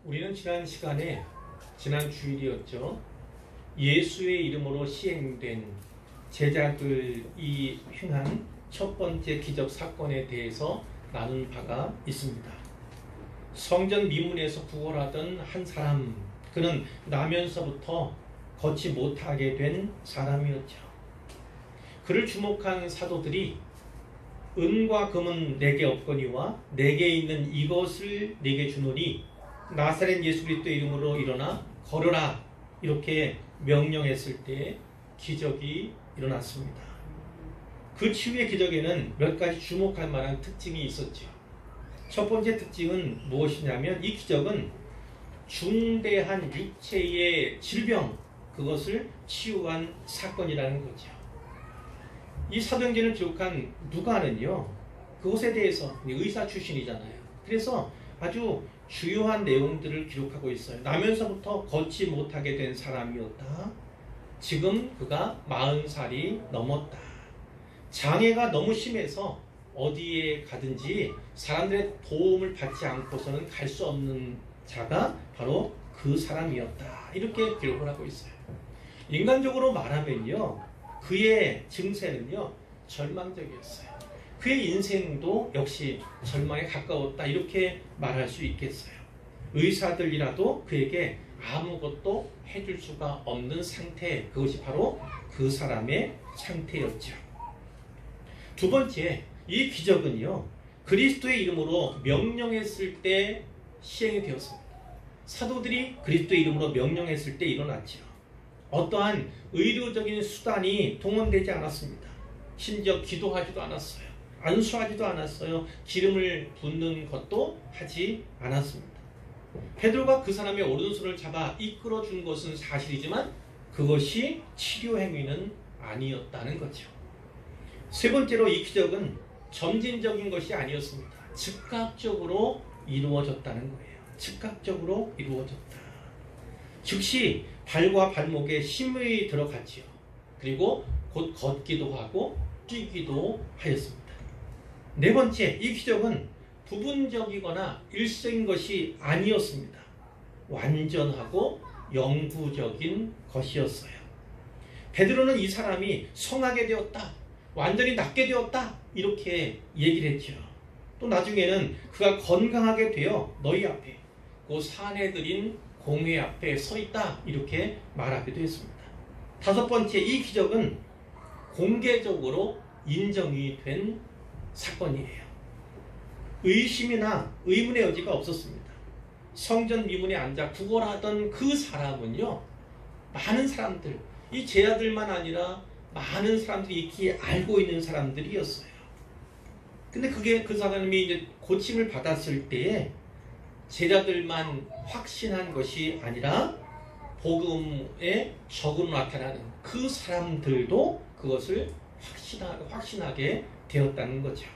우리는 지난 주일이었죠. 예수의 이름으로 시행된 제자들이 행한 첫 번째 기적 사건에 대해서 나눈 바가 있습니다. 성전 미문에서 구걸하던 한 사람, 그는 나면서부터 걷지 못하게 된 사람이었죠. 그를 주목한 사도들이 은과 금은 내게 없거니와 내게 있는 이것을 내게 주노니 나사렛 예수 그리스도의 이름으로 일어나 걸으라, 이렇게 명령했을 때 기적이 일어났습니다. 그 치유의 기적에는 몇 가지 주목할 만한 특징이 있었죠. 첫 번째 특징은 무엇이냐면 이 기적은 중대한 육체의 질병, 그것을 치유한 사건이라는 거죠. 이 사도행전을 기록한 누가는요, 그것에 대해서 의사 출신이잖아요. 그래서 아주 주요한 내용들을 기록하고 있어요. 나면서부터 걷지 못하게 된 사람이었다. 지금 그가 40살이 넘었다. 장애가 너무 심해서 어디에 가든지 사람들의 도움을 받지 않고서는 갈 수 없는 자가 바로 그 사람이었다. 이렇게 기록을 하고 있어요. 인간적으로 말하면요, 그의 증세는요 절망적이었어요. 그의 인생도 역시 절망에 가까웠다, 이렇게 말할 수 있겠어요. 의사들이라도 그에게 아무것도 해줄 수가 없는 상태, 그것이 바로 그 사람의 상태였죠. 두 번째, 이 기적은요 그리스도의 이름으로 명령했을 때 시행이 되었습니다. 사도들이 그리스도의 이름으로 명령했을 때 일어났죠. 어떠한 의료적인 수단이 동원되지 않았습니다. 심지어 기도하지도 않았어요. 안수하지도 않았어요. 기름을 붓는 것도 하지 않았습니다. 베드로가 그 사람의 오른손을 잡아 이끌어 준 것은 사실이지만 그것이 치료 행위는 아니었다는 거죠. 세 번째로 이 기적은 점진적인 것이 아니었습니다. 즉각적으로 이루어졌다는 거예요. 즉각적으로 이루어졌다. 즉시 발과 발목에 힘이 들어갔지요. 그리고 곧 걷기도 하고 뛰기도 하였습니다. 네 번째, 이 기적은 부분적이거나 일시적인 것이 아니었습니다. 완전하고 영구적인 것이었어요. 베드로는 이 사람이 성하게 되었다, 완전히 낫게 되었다, 이렇게 얘기를 했죠. 또 나중에는 그가 건강하게 되어 너희 앞에 그 사내들인 공회 앞에 서 있다, 이렇게 말하기도 했습니다. 다섯 번째, 이 기적은 공개적으로 인정이 된 사건이에요. 의심이나 의문의 여지가 없었습니다. 성전 미문에 앉아 구걸하던 그 사람은요, 많은 사람들, 이 제자들만 아니라 많은 사람들이 익히 알고 있는 사람들이었어요. 근데 그 사람이 이제 고침을 받았을 때에 제자들만 확신한 것이 아니라 복음에 적으로 나타나는 그 사람들도 그것을 확신하게 되었다는 거죠.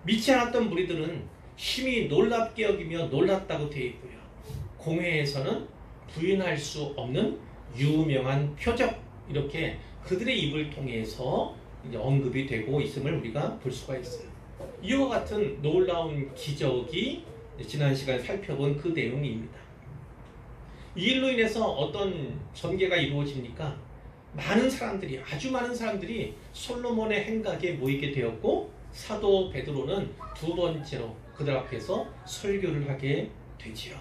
믿지 않았던 무리들은 심히 놀랍게 여기며 놀랐다고 되어 있고요. 공회에서는 부인할 수 없는 유명한 표적, 이렇게 그들의 입을 통해서 이제 언급이 되고 있음을 우리가 볼 수가 있어요. 이와 같은 놀라운 기적이 지난 시간에 살펴본 그 내용입니다. 이 일로 인해서 어떤 전개가 이루어집니까? 아주 많은 사람들이 솔로몬의 행각에 모이게 되었고, 사도 베드로는 두 번째로 그들 앞에서 설교를 하게 되지요.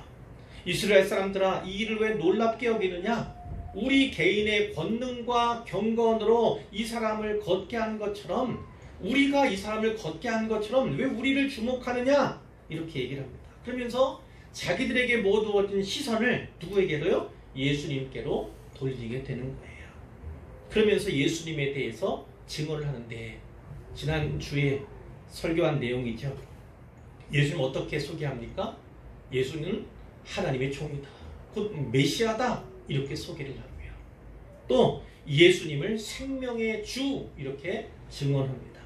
이스라엘 사람들아, 이 일을 왜 놀랍게 여기느냐? 우리 개인의 권능과 경건으로 이 사람을 걷게 한 것처럼, 우리가 이 사람을 걷게 한 것처럼 왜 우리를 주목하느냐? 이렇게 얘기를 합니다. 그러면서 자기들에게 모두어진 시선을 누구에게로요? 예수님께로 돌리게 되는 거예요. 그러면서 예수님에 대해서 증언을 하는데, 지난주에 설교한 내용이죠. 예수님 어떻게 소개합니까? 예수는 하나님의 종이다, 곧 메시아다, 이렇게 소개를 하고요. 또 예수님을 생명의 주, 이렇게 증언합니다.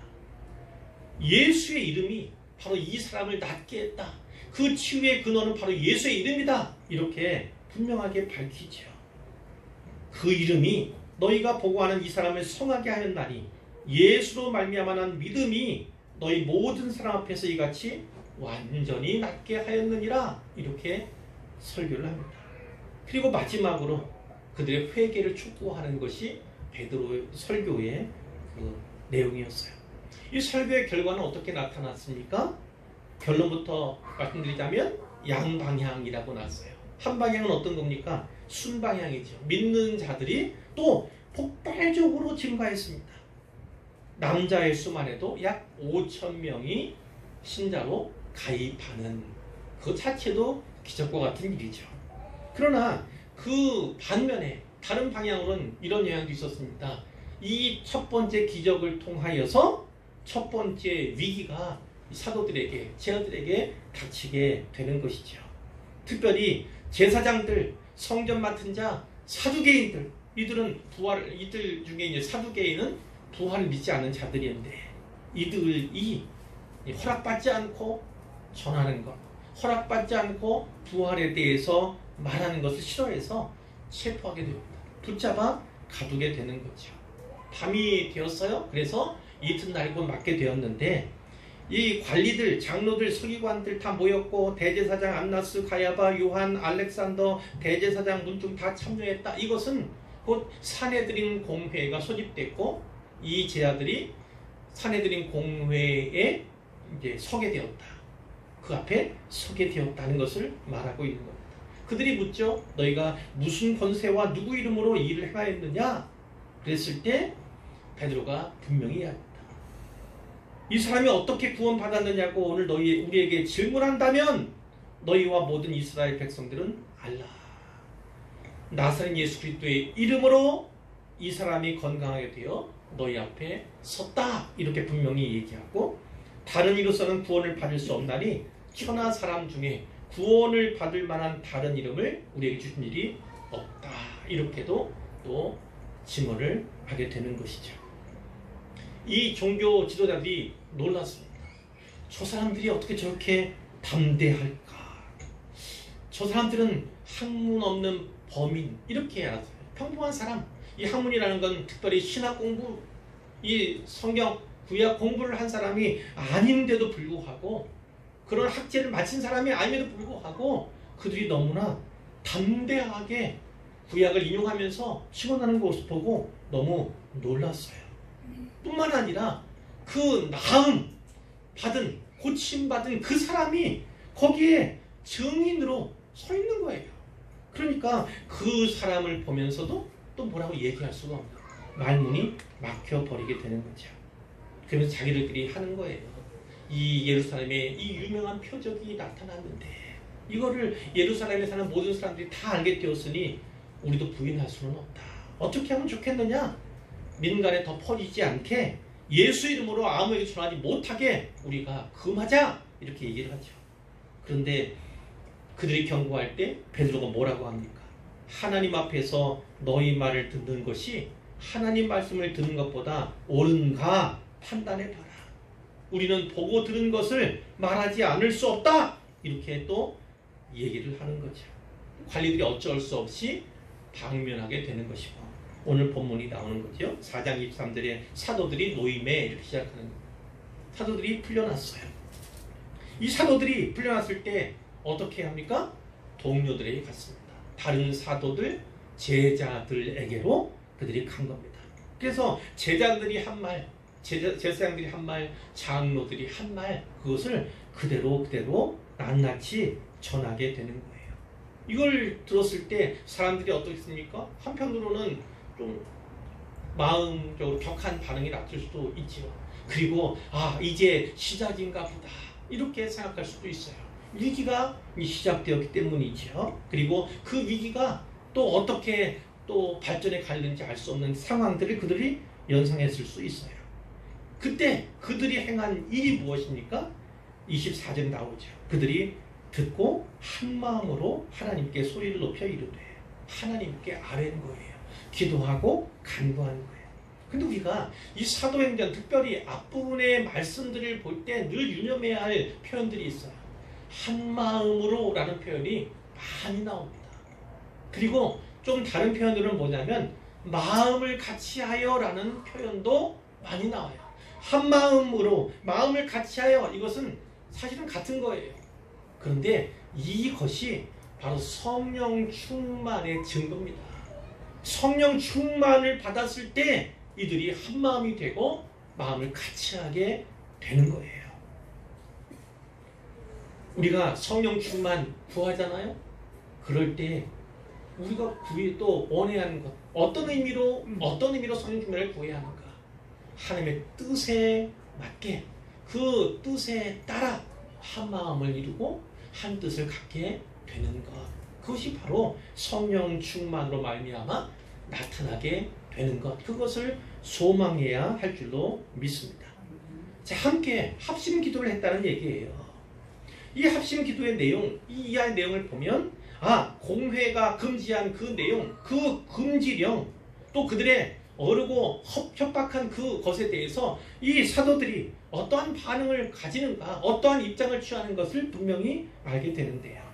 예수의 이름이 바로 이 사람을 낫게 했다, 그 치유의 근원은 바로 예수의 이름이다, 이렇게 분명하게 밝히죠. 그 이름이 너희가 보고하는 이 사람을 성하게 하였나니 예수로 말미암아 난 믿음이 너희 모든 사람 앞에서 이같이 완전히 낫게 하였느니라, 이렇게 설교를 합니다. 그리고 마지막으로 그들의 회개를 촉구하는 것이 베드로의 설교의 그 내용이었어요. 이 설교의 결과는 어떻게 나타났습니까? 결론부터 말씀드리자면 양방향이라고 나왔어요. 한 방향은 어떤 겁니까? 순방향이죠. 믿는 자들이 또 폭발적으로 증가했습니다. 남자의 수만 해도 약 5,000명이 신자로 가입하는 그 자체도 기적과 같은 일이죠. 그러나 그 반면에 다른 방향으로는 이런 영향도 있었습니다. 이 첫 번째 기적을 통하여서 첫 번째 위기가 사도들에게, 제자들에게 닥치게 되는 것이죠. 특별히 제사장들, 성전 맡은 자, 사두개인들, 이들 중에 이제 사두개인은 부활을 믿지 않는 자들이었는데 이들이 허락받지 않고 전하는 것, 허락받지 않고 부활에 대해서 말하는 것을 싫어해서 체포하게 됩니다. 붙잡아 가두게 되는 거죠. 밤이 되었어요. 그래서 이튿날에 곧 맞게 되었는데 이 관리들, 장로들, 서기관들 다 모였고 대제사장 안나스, 가야바, 요한, 알렉산더, 대제사장 문중 다 참여했다. 이것은 곧 산헤드린 공회가 소집됐고 이 제자들이 산헤드린 공회에 이제 서게 되었다. 그 앞에 서게 되었다는 것을 말하고 있는 겁니다. 그들이 묻죠. 너희가 무슨 권세와 누구 이름으로 이 일을 행하였느냐? 그랬을 때 베드로가 분명히 이야기합니다. 이 사람이 어떻게 구원받았느냐고 오늘 우리에게 질문한다면 너희와 모든 이스라엘 백성들은 알라. 나사렛 예수 그리스도의 이름으로 이 사람이 건강하게 되어 너희 앞에 섰다. 이렇게 분명히 얘기하고 다른 이로서는 구원을 받을 수 없나니 천하 사람 중에 구원을 받을 만한 다른 이름을 우리에게 주신 일이 없다. 이렇게도 또 증언을 하게 되는 것이죠. 이 종교 지도자들이 놀랐습니다. 저 사람들이 어떻게 저렇게 담대할까? 저 사람들은 학문 없는 범인 이렇게 알았어요. 평범한 사람. 이 학문이라는 건 특별히 신학 공부, 이 성경 구약 공부를 한 사람이 아닌데도 불구하고 그런 학제를 마친 사람이 아님에도 불구하고 그들이 너무나 담대하게 구약을 인용하면서 증언하는 것을 보고 너무 놀랐어요. 뿐만 아니라 그 나음 받은, 고침받은 그 사람이 거기에 증인으로 서 있는 거예요. 그러니까 그 사람을 보면서도 또 뭐라고 얘기할 수가 없는 말문이 막혀버리게 되는 거죠. 그러면서 자기들끼리 하는 거예요. 이 예루살렘에 이 유명한 표적이 나타났는데 이거를 예루살렘에 사는 모든 사람들이 다 알게 되었으니 우리도 부인할 수는 없다. 어떻게 하면 좋겠느냐? 민간에 더 퍼지지 않게 예수 이름으로 아무에게 전하지 못하게 우리가 금하자 이렇게 얘기를 하죠. 그런데 그들이 경고할 때 베드로가 뭐라고 합니까? 하나님 앞에서 너희 말을 듣는 것이 하나님 말씀을 듣는 것보다 옳은가 판단해봐라. 우리는 보고 들은 것을 말하지 않을 수 없다. 이렇게 또 얘기를 하는 거죠. 관리들이 어쩔 수 없이 방면하게 되는 것이고 오늘 본문이 나오는 거죠. 4장 23절에 사도들이 노임에 이렇게 시작하는 겁니다. 사도들이 풀려났어요. 이 사도들이 풀려났을 때 어떻게 합니까? 동료들에게 갔습니다. 다른 사도들, 제자들에게로 그들이 간 겁니다. 그래서 제자들이 한 말, 제사장들이 한 말, 장로들이 한 말, 그것을 그대로 낱낱이 전하게 되는 거예요. 이걸 들었을 때 사람들이 어떻습니까? 한편으로는 좀 마음적으로 격한 반응이 나올 수도 있지요. 그리고 이제 시작인가 보다 이렇게 생각할 수도 있어요. 위기가 시작되었기 때문이죠. 그리고 그 위기가 또 어떻게 또 발전해 가는지 알 수 없는 상황들을 그들이 연상했을 수 있어요. 그때 그들이 행한 일이 무엇입니까? 24절 나오죠. 그들이 듣고 한 마음으로 하나님께 소리를 높여 이르되 하나님께 아뢰는 거예요. 기도하고 간구하는 거예요. 근데 우리가 이 사도행전 특별히 앞부분의 말씀들을 볼 때 늘 유념해야 할 표현들이 있어요. 한 마음으로 라는 표현이 많이 나옵니다. 그리고 좀 다른 표현들은 뭐냐면 마음을 같이 하여 라는 표현도 많이 나와요. 한 마음으로 마음을 같이 하여 이것은 사실은 같은 거예요. 그런데 이것이 바로 성령 충만의 증거입니다. 성령 충만을 받았을 때 이들이 한 마음이 되고 마음을 같이 하게 되는 거예요. 우리가 성령 충만 구하잖아요. 그럴 때 우리가 또 원해야 하는 것, 어떤 의미로 성령 충만을 구해야 하는가? 하나님의 뜻에 맞게 그 뜻에 따라 한 마음을 이루고 한 뜻을 갖게 되는 것, 그것이 바로 성령 충만으로 말미암아 나타나게 되는 것, 그것을 소망해야 할 줄로 믿습니다. 자, 함께 합심 기도를 했다는 얘기예요. 이 합심 기도의 내용, 이 이하의 내용을 보면 공회가 금지한 그 내용, 그 금지령, 또 그들의 어르고 협박한 그것에 대해서 이 사도들이 어떠한 반응을 가지는가, 어떠한 입장을 취하는 것을 분명히 알게 되는데요.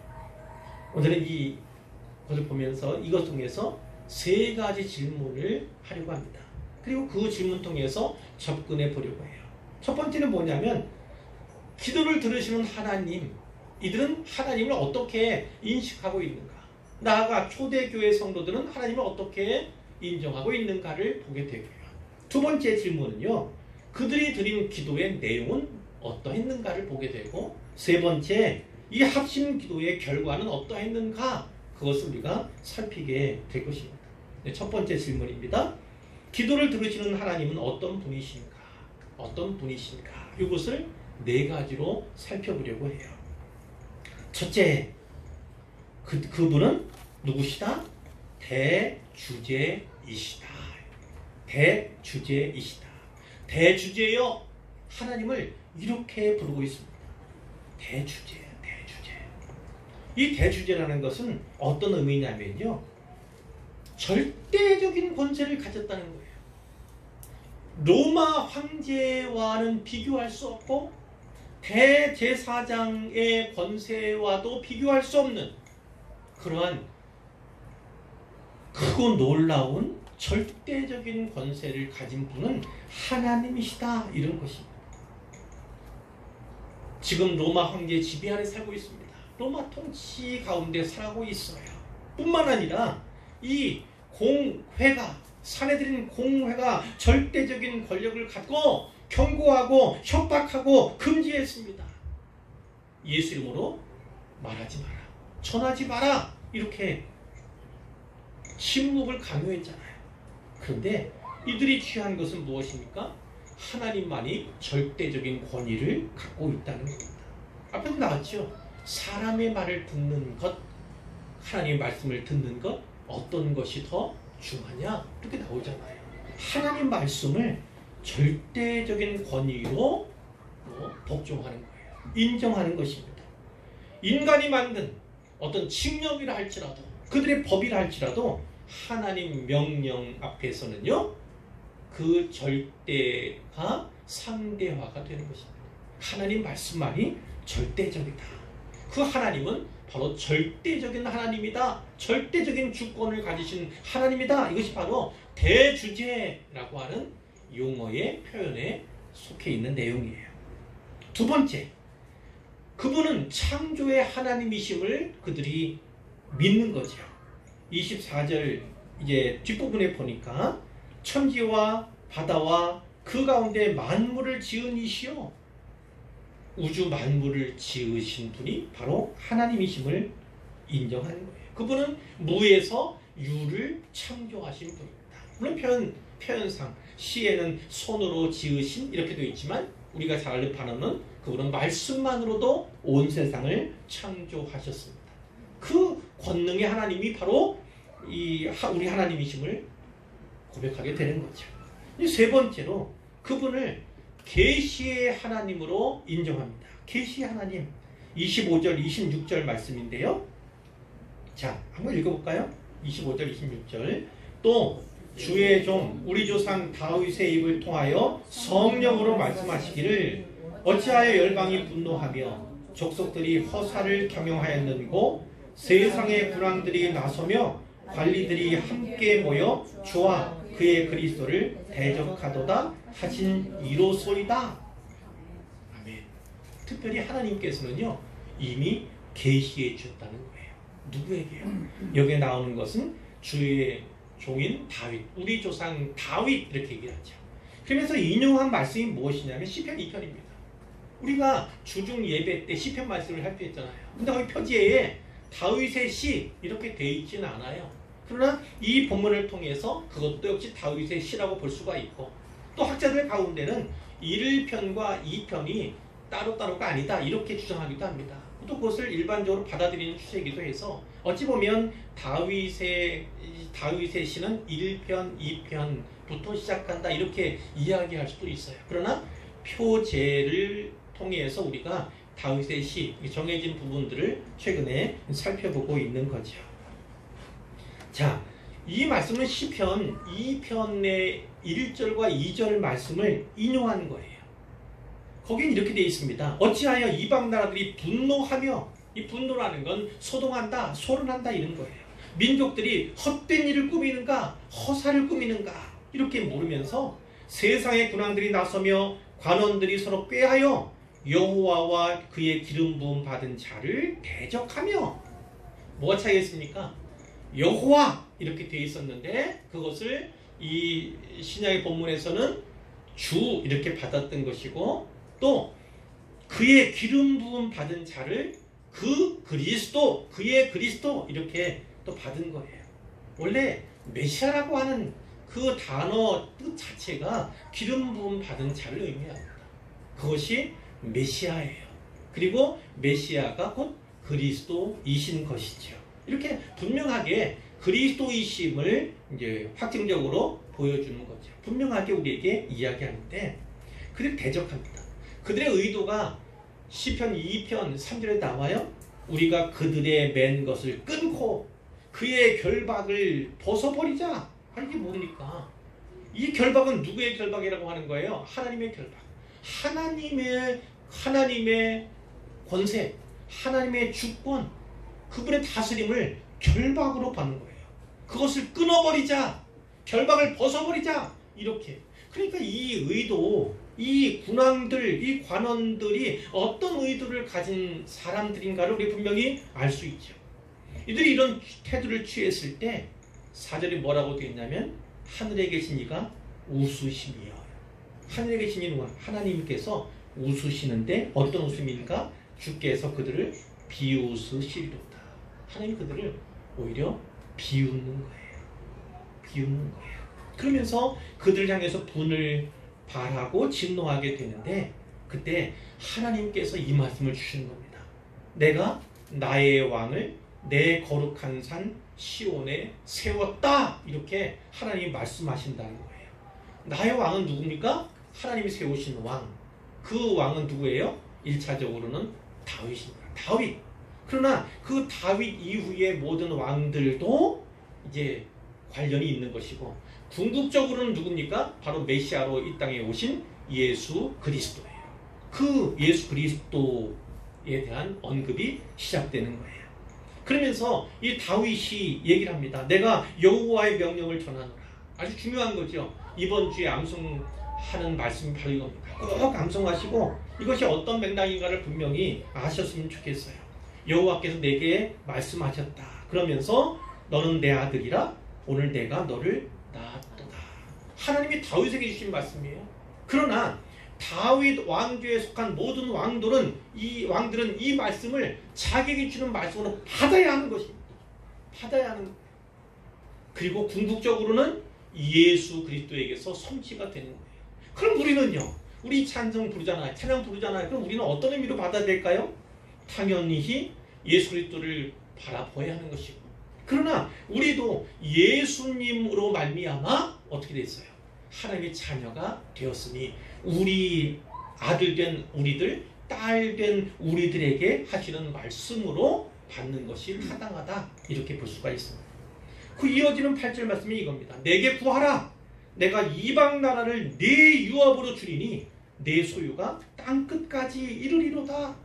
오늘은 이것을 보면서 이것 통해서 세 가지 질문을 하려고 합니다. 그리고 그 질문 통해서 접근해 보려고 해요. 첫 번째는 뭐냐면, 기도를 들으시는 하나님, 이들은 하나님을 어떻게 인식하고 있는가? 나아가 초대교회 성도들은 하나님을 어떻게 인정하고 있는가를 보게 되고요. 두 번째 질문은요, 그들이 드린 기도의 내용은 어떠했는가를 보게 되고, 세 번째, 이 합심 기도의 결과는 어떠했는가, 그것을 우리가 살피게 될 것입니다. 네, 첫 번째 질문입니다. 기도를 들으시는 하나님은 어떤 분이신가? 어떤 분이신가? 이것을 네 가지로 살펴보려고 해요. 첫째, 그분은 누구시다? 대주제이시다. 대주제이시다. 대주제여, 하나님을 이렇게 부르고 있습니다. 대주제, 대주제. 이 대주제라는 것은 어떤 의미냐면요, 절대적인 권세를 가졌다는 거예요. 로마 황제와는 비교할 수 없고 대제사장의 권세와도 비교할 수 없는 그러한 크고 놀라운 절대적인 권세를 가진 분은 하나님이시다, 이런 것입니다. 지금 로마 황제 지배 아래 살고 있습니다. 로마 통치 가운데 살고 있어요. 뿐만 아니라 이 공회가, 사내들인 공회가 절대적인 권력을 갖고 경고하고 협박하고 금지했습니다. 예수 이름으로 말하지 마라, 전하지 마라, 이렇게 침묵을 강요했잖아요. 그런데 이들이 취한 것은 무엇입니까? 하나님만이 절대적인 권위를 갖고 있다는 겁니다. 앞에서 나왔죠. 사람의 말을 듣는 것, 하나님의 말씀을 듣는 것, 어떤 것이 더 중하냐, 이렇게 나오잖아요. 하나님 말씀을 절대적인 권위로 복종하는 거예요. 인정하는 것입니다. 인간이 만든 어떤 칙령이라 할지라도, 그들의 법이라 할지라도 하나님 명령 앞에서는요, 그 절대가 상대화가 되는 것입니다. 하나님 말씀만이 절대적이다. 그 하나님은 바로 절대적인 하나님이다. 절대적인 주권을 가지신 하나님이다. 이것이 바로 대주제라고 하는 용어의 표현에 속해 있는 내용이에요. 두 번째, 그분은 창조의 하나님이심을 그들이 믿는 거죠. 24절 이제 뒷부분에 보니까 천지와 바다와 그 가운데 만물을 지은 이시요, 우주 만물을 지으신 분이 바로 하나님이심을 인정하는 거예요. 그분은 무에서 유를 창조하신 분입니다. 물론 표현상 시에는 손으로 지으신 이렇게 되어 있지만 우리가 잘 아는 바로는 그분은 말씀만으로도 온 세상을 창조하셨습니다. 그 권능의 하나님이 바로 우리 하나님이심을 고백하게 되는 거죠. 세 번째로 그분을 계시의 하나님으로 인정합니다. 계시의 하나님, 25절 26절 말씀인데요. 자, 한번 읽어볼까요? 25절 26절. 또 주의 종 우리 조상 다윗의 입을 통하여 성령으로 말씀하시기를, 어찌하여 열방이 분노하며 족속들이 허사를 경영하였는고 세상의 군왕들이 나서며 관리들이 함께 모여 주와 그의 그리스도를 대적하도다 하신 이로소이다. 아멘. 특별히 하나님께서는요, 이미 계시해 주셨다는 거예요. 누구에게요? 여기에 나오는 것은 주의 종인 다윗, 우리 조상 다윗 이렇게 얘기를 하죠. 그러면서 인용한 말씀이 무엇이냐면 시편 2편입니다. 우리가 주중 예배 때 시편 말씀을 발표했잖아요. 근데 거기 표지에 다윗의 시 이렇게 되어 있지는 않아요. 그러나 이 본문을 통해서 그것도 역시 다윗의 시라고 볼 수가 있고, 또 학자들 가운데는 1편과 2편이 따로따로가 아니다 이렇게 주장하기도 합니다. 또 그것을 일반적으로 받아들이는 추세이기도 해서 어찌 보면 다윗의 시는 1편, 2편부터 시작한다 이렇게 이야기할 수도 있어요. 그러나 표제를 통해서 우리가 다윗의 시 정해진 부분들을 최근에 살펴보고 있는 거죠. 자, 이 말씀은 시편 2편의 1절과 2절 말씀을 인용하는 거예요. 거긴 이렇게 되어 있습니다. 어찌하여 이방 나라들이 분노하며, 이 분노라는 건 소동한다, 소론한다 이런 거예요. 민족들이 헛된 일을 꾸미는가, 허사를 꾸미는가 이렇게 모르면서 세상의 군왕들이 나서며 관원들이 서로 꾀하여 여호와와 그의 기름 부음 받은 자를 대적하며, 뭐가 차이겠습니까? 여호와 이렇게 되어 있었는데 그것을 이 신약의 본문에서는 주 이렇게 받았던 것이고, 또 그의 기름 부음 받은 자를 그 그리스도, 그의 그리스도 이렇게 또 받은 거예요. 원래 메시아라고 하는 그 단어 뜻 자체가 기름 부음 받은 자를 의미합니다. 그것이 메시아예요. 그리고 메시아가 곧 그리스도이신 것이죠. 이렇게 분명하게 그리스도이심을 이제 확증적으로 보여주는 거죠. 분명하게 우리에게 이야기하는데 그들을 대적합니다. 그들의 의도가 시편 2편 3절에 나와요. 우리가 그들의 맨 것을 끊고 그의 결박을 벗어버리자. 이게 뭡니까? 이 결박은 누구의 결박이라고 하는 거예요? 하나님의 결박. 하나님의 권세, 하나님의 주권, 그분의 다스림을 결박으로 받는 거예요. 그것을 끊어버리자, 결박을 벗어버리자 이렇게. 그러니까 이 의도, 이 군왕들, 이 관원들이 어떤 의도를 가진 사람들인가를 우리 분명히 알 수 있죠. 이들이 이런 태도를 취했을 때 4절에 뭐라고 되어 있냐면 하늘에 계신 이가 웃으심이요. 하늘에 계신 이는 하나님께서 웃으시는데 어떤 웃음입니까? 주께서 그들을 비웃으시리로다. 하나님이 그들을 오히려 비웃는 거예요. 비웃는 거예요. 그러면서 그들을 향해서 분을 발하고 진노하게 되는데 그때 하나님께서 이 말씀을 주시는 겁니다. 내가 나의 왕을 내 거룩한 산 시온에 세웠다. 이렇게 하나님이 말씀하신다는 거예요. 나의 왕은 누굽니까? 하나님이 세우신 왕. 그 왕은 누구예요? 1차적으로는 다윗입니다. 다윗. 그러나 그 다윗 이후의 모든 왕들도 이제 관련이 있는 것이고, 궁극적으로는 누굽니까? 바로 메시아로 이 땅에 오신 예수 그리스도예요. 그 예수 그리스도에 대한 언급이 시작되는 거예요. 그러면서 이 다윗이 얘기를 합니다. 내가 여호와의 명령을 전하노라. 아주 중요한 거죠. 이번 주에 암송하는 말씀이 바로 이겁니다. 꼭 암송하시고 이것이 어떤 맥락인가를 분명히 아셨으면 좋겠어요. 여호와께서 내게 말씀하셨다. 그러면서 너는 내 아들이라 오늘 내가 너를 낳았도다. 하나님이 다윗에게 주신 말씀이에요. 그러나 다윗 왕조에 속한 모든 왕들은 이 말씀을 자기에게 주는 말씀으로 받아야 하는 것입니다. 받아야 하는 거예요. 그리고 궁극적으로는 예수 그리스도에게서 성취가 되는 거예요. 그럼 우리는요, 우리 찬송 부르잖아요. 찬양 부르잖아요. 그럼 우리는 어떤 의미로 받아야 될까요? 당연히 예수 그리스도를 바라보아야 하는 것이고, 그러나 우리도 예수님으로 말미암아 어떻게 됐어요? 하나님의 자녀가 되었으니 우리 아들 된 우리들, 딸 된 우리들에게 하시는 말씀으로 받는 것이 타당하다. 이렇게 볼 수가 있습니다. 그 이어지는 8절 말씀이 이겁니다. 내게 구하라. 내가 이방 나라를 네 유업으로 주리니 내 소유가 땅끝까지 이르리로다.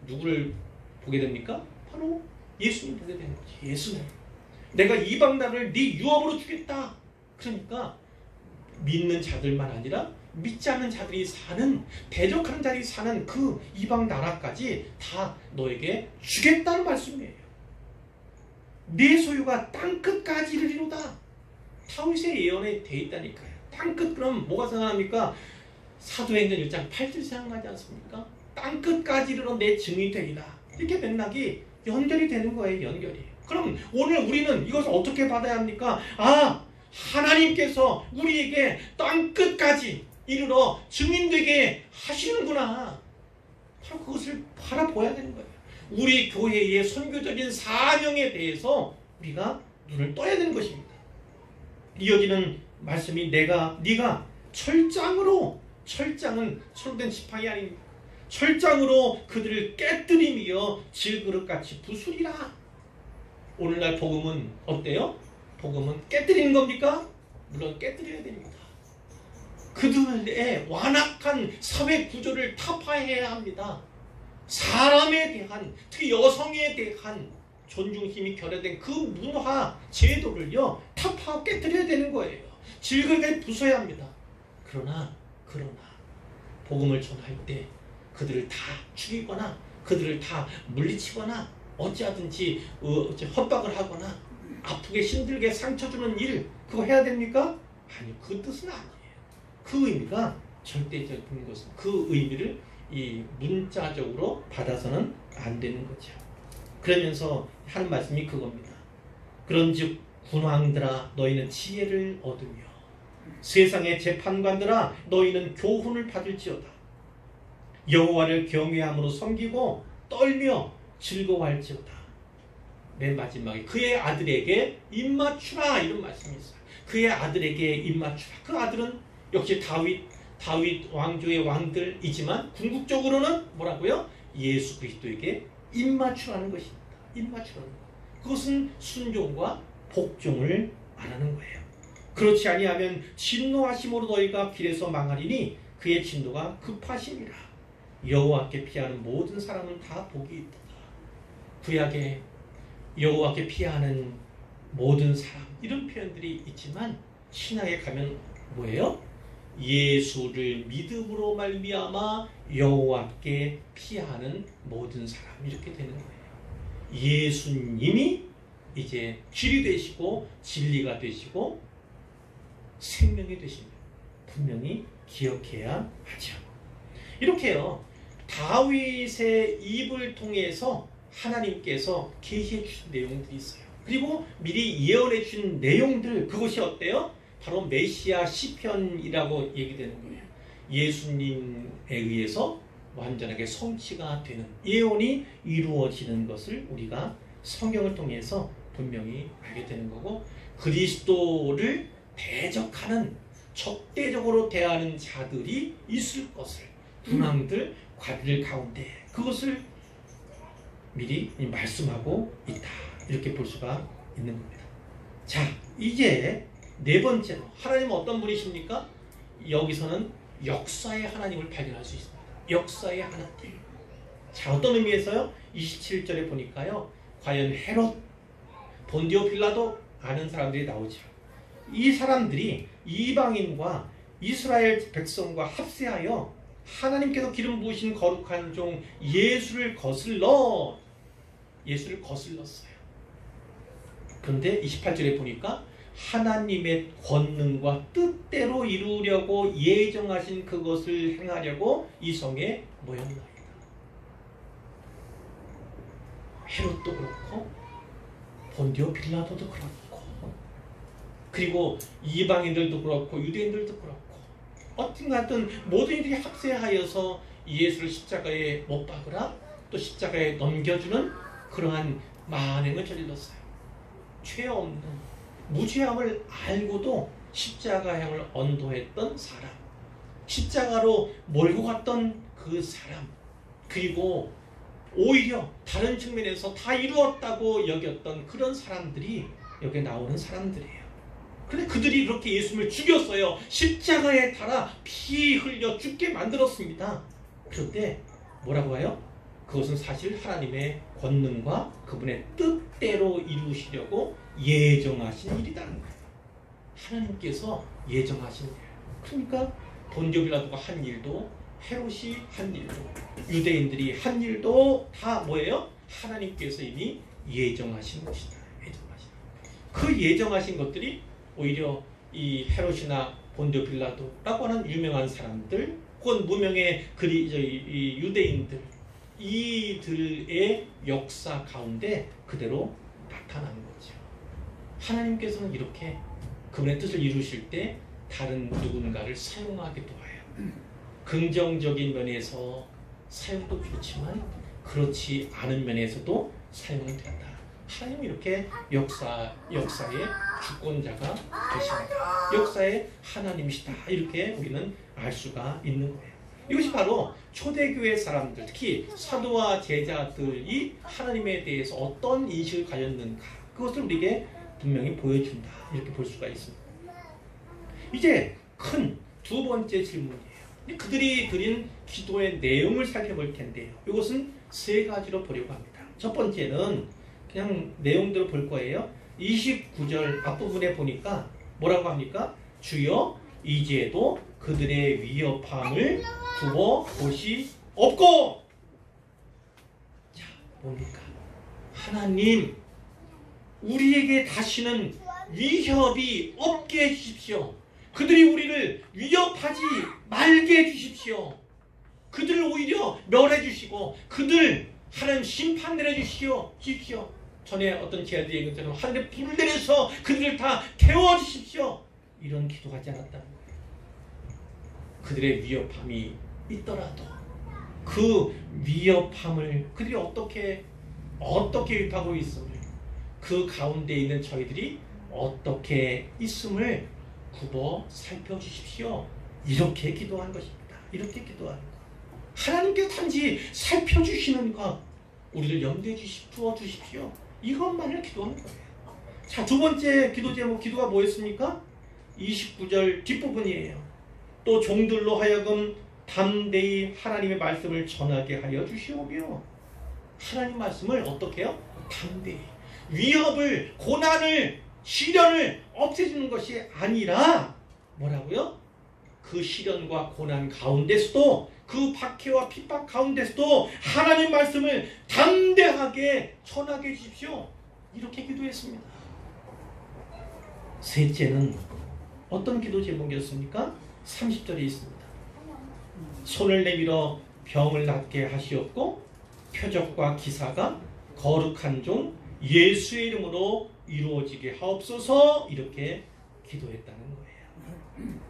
누구를 보게 됩니까? 바로 예수님 보게 되는 거지. 예수님. 내가 이방 나라를 네 유업으로 주겠다. 그러니까 믿는 자들만 아니라 믿지 않는 자들이 사는, 대적하는 자들이 사는 그 이방 나라까지 다 너에게 주겠다는 말씀이에요. 내 소유가 땅끝까지 이르리로다. 다윗의 예언에 돼 있다니까요. 땅끝 그럼 뭐가 생각납니까? 사도행전 1장 8절 생각나지 않습니까? 땅끝까지 이르러 내 증이 되리라. 이렇게 맥락이 연결이 되는 거예요. 연결이. 그럼 오늘 우리는 이것을 어떻게 받아야 합니까? 하나님께서 우리에게 땅끝까지 이르러 증인되게 하시는구나. 바로 그것을 바라보아야 되는 거예요. 우리 교회의 선교적인 사명에 대해서 우리가 눈을 떠야 되는 것입니다. 이어지는 말씀이 네가 철장은 철된 지팡이 아닙니까? 철장으로 그들을 깨뜨리며 질그릇같이 부수리라. 오늘날 복음은 어때요? 복음은 깨뜨리는 겁니까? 물론 깨뜨려야 됩니다. 그들의 완악한 사회 구조를 타파해야 합니다. 사람에 대한, 특히 여성에 대한 존중심이 결여된 그 문화 제도를요 타파하고 깨뜨려야 되는 거예요. 질그릇에 부숴야 합니다. 그러나 복음을 전할 때 그들을 다 죽이거나 그들을 다 물리치거나 어찌하든지 협박을 하거나 아프게 힘들게 상처 주는 일 그거 해야 됩니까? 아니요. 그 뜻은 아니에요. 그 의미가 절대적인 것은 그 의미를 이 문자적으로 받아서는 안 되는 거죠. 그러면서 하는 말씀이 그겁니다. 그런즉 군왕들아 너희는 지혜를 얻으며 세상의 재판관들아 너희는 교훈을 받을지어다. 여호와를 경외함으로 섬기고 떨며 즐거워할지어다. 맨 마지막에 그의 아들에게 입맞추라 이런 말씀이 있어요. 그의 아들에게 입맞추라. 그 아들은 역시 다윗 왕조의 왕들이지만 궁극적으로는 뭐라고요? 예수 그리스도에게 입맞추라는 것입니다. 입맞추라는 것. 그것은 순종과 복종을 말하는 거예요. 그렇지 아니하면 진노하심으로 너희가 길에서 망하리니 그의 진노가 급하심이라. 여호와께 피하는 모든 사람은 다 복이 있다. 구약에 여호와께 피하는 모든 사람 이런 표현들이 있지만 신약에 가면 뭐예요? 예수를 믿음으로 말미암아 여호와께 피하는 모든 사람 이렇게 되는 거예요. 예수님이 이제 길이 되시고 진리가 되시고 생명이 되시면 분명히 기억해야 하죠. 이렇게요. 다윗의 입을 통해서 하나님께서 계시해 주신 내용들이 있어요. 그리고 미리 예언해 주신 내용들 그것이 어때요? 바로 메시아 시편이라고 얘기되는 거예요. 예수님에 의해서 완전하게 성취가 되는 예언이 이루어지는 것을 우리가 성경을 통해서 분명히 알게 되는 거고 그리스도를 대적하는 적대적으로 대하는 자들이 있을 것을 군왕들 관리들 가운데 그것을 미리 말씀하고 있다. 이렇게 볼 수가 있는 겁니다. 자, 이제 네 번째로 하나님은 어떤 분이십니까? 여기서는 역사의 하나님을 발견할 수 있습니다. 역사의 하나님. 자, 어떤 의미에서요? 27절에 보니까요. 과연 헤롯, 본디오 빌라도 아는 사람들이 나오죠. 이 사람들이 이방인과 이스라엘 백성과 합세하여 하나님께서 기름 부으신 거룩한 종 예수를 거슬렀어요. 그런데 28절에 보니까 하나님의 권능과 뜻대로 이루려고 예정하신 그것을 행하려고 이 성에 모였나이다. 헤롯도 그렇고 본디오 빌라도도 그렇고 그리고 이방인들도 그렇고 유대인들도 그렇고 어쨌든 모든 이들이 합세하여서 예수를 십자가에 못 박으라 또 십자가에 넘겨주는 그러한 만행을 저질렀어요. 죄 없는 무죄함을 알고도 십자가형을 언도했던 사람, 십자가로 몰고 갔던 그 사람, 그리고 오히려 다른 측면에서 다 이루었다고 여겼던 그런 사람들이 여기 나오는 사람들이에요. 그런데 그들이 이렇게 예수님을 죽였어요. 십자가에 달아 피 흘려 죽게 만들었습니다. 그런데 뭐라고 해요? 그것은 사실 하나님의 권능과 그분의 뜻대로 이루시려고 예정하신 일이라는 거예요. 하나님께서 예정하신 일. 그러니까 본디오 빌라도가 한 일도 헤롯이 한 일도 유대인들이 한 일도 다 뭐예요? 하나님께서 이미 예정하신 것이다. 예정. 그 예정하신 것들이 오히려 이 헤롯이나 본디오 빌라도라고 하는 유명한 사람들 혹은 무명의 이 유대인들 이들의 역사 가운데 그대로 나타난 거죠. 하나님께서는 이렇게 그분의 뜻을 이루실 때 다른 누군가를 사용하기도 해요. 긍정적인 면에서 사용도 좋지만 그렇지 않은 면에서도 사용이 된다. 하나님은 이렇게 역사의 주권자가 되십니다. 역사의 하나님이시다. 이렇게 우리는 알 수가 있는 거예요. 이것이 바로 초대교회 사람들, 특히 사도와 제자들이 하나님에 대해서 어떤 인식을 가졌는가, 그것을 우리에게 분명히 보여준다. 이렇게 볼 수가 있습니다. 이제 큰 두 번째 질문이에요. 그들이 드린 기도의 내용을 살펴볼 텐데요. 이것은 세 가지로 보려고 합니다. 첫 번째는 그냥 내용대로 볼 거예요. 29절 앞부분에 보니까 뭐라고 합니까? 주여 이제도 그들의 위협함을 두어 보시 없고. 자, 뭡니까? 하나님, 우리에게 다시는 위협이 없게 해주십시오. 그들이 우리를 위협하지 말게 해주십시오. 그들을 오히려 멸해 주시고 그들 하나님 심판 내려주십시오. 전에 어떤 제자들이 얘기한 것처럼 하늘에 불을 내려서 그들을 다 태워주십시오. 이런 기도하지 않았다는 거예요. 그들의 위협함이 있더라도 그 위협함을 그들이 어떻게 위협하고 있음을, 그 가운데 있는 저희들이 어떻게 있음을 굽어 살펴주십시오. 이렇게 기도한 것입니다. 이렇게 기도하는 것. 하나님께서 단지 살펴주시는 것, 우리를 염두에 두어 주십시오. 이것만을 기도하는 거예요. 자, 두 번째 기도 제목, 기도가 뭐였습니까? 29절 뒷부분이에요. 또 종들로 하여금 담대히 하나님의 말씀을 전하게 하여 주시오며. 하나님 말씀을 어떻게 해요? 담대히. 위협을, 고난을, 시련을 없애주는 것이 아니라 뭐라고요? 그 시련과 고난 가운데서도, 그 박해와 핍박 가운데서도 하나님 말씀을 담대하게 전하게 해주십시오. 이렇게 기도했습니다. 셋째는 어떤 기도 제목이었습니까? 30절에 있습니다. 손을 내밀어 병을 낫게 하시옵고 표적과 기사가 거룩한 종 예수의 이름으로 이루어지게 하옵소서. 이렇게 기도했다는 거예요.